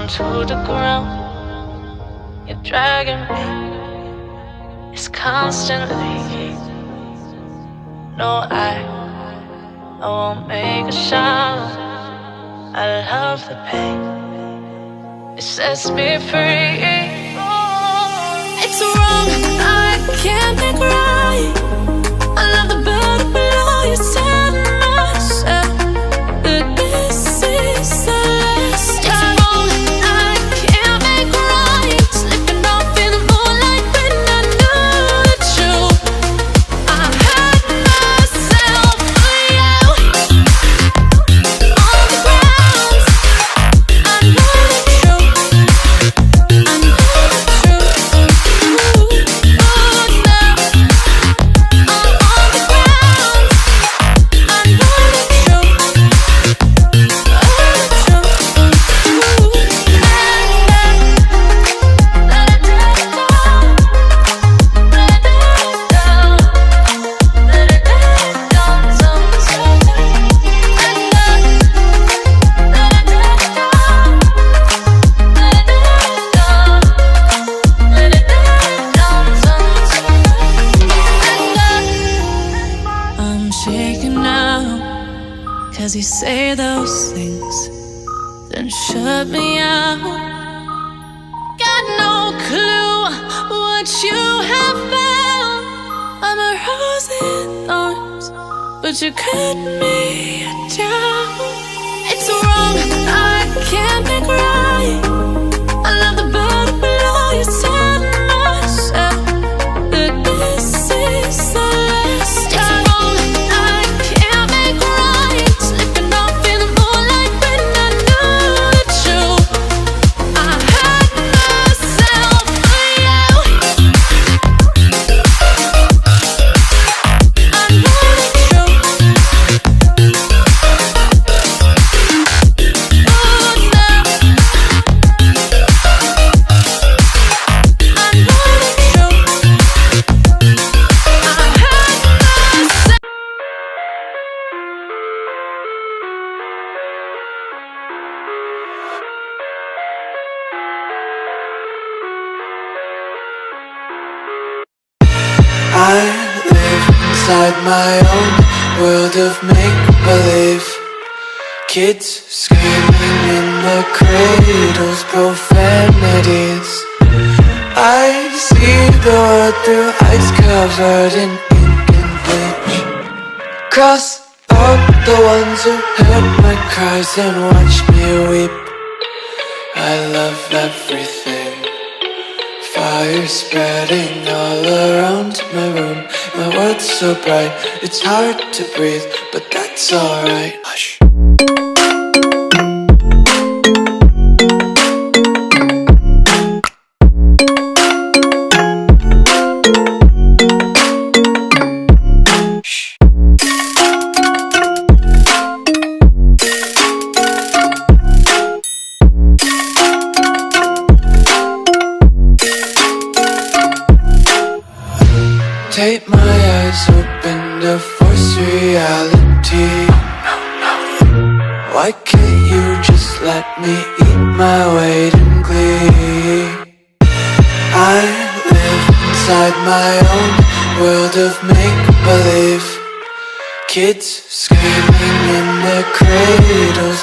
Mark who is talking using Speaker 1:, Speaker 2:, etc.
Speaker 1: to the ground. You're dragging me, it's constantly. No, I won't make a sound. I love the pain, it sets me free. It's wrong, I can't make right. I love the bird below you, telling myself that this is the last time. It's wrong, I can't make right. Slipping off in the moonlight when I knew the truth. I hurt myself for you. On the ground, I know the truth. I know the truth. Cause you say those things, then shut me out. Got no clue what you have found. I'm a rose in thorns, but you cut me down. It's wrong, I can't make right. I love the bird below you, telling myself that this is the last time.
Speaker 2: I live inside my own world of make-believe. Kids screaming in the cradles, profanities. I see the world through ice covered in ink and bleach. Cross out the ones who heard my cries and watched me weep. I love everything. Fire spreading all around my room. My world's so bright, it's hard to breathe, but that's alright. Hush. Take my eyes open to force reality. Why can't you just let me eat my weight in glee? I live inside my own world of make-believe. Kids screaming in their cradles,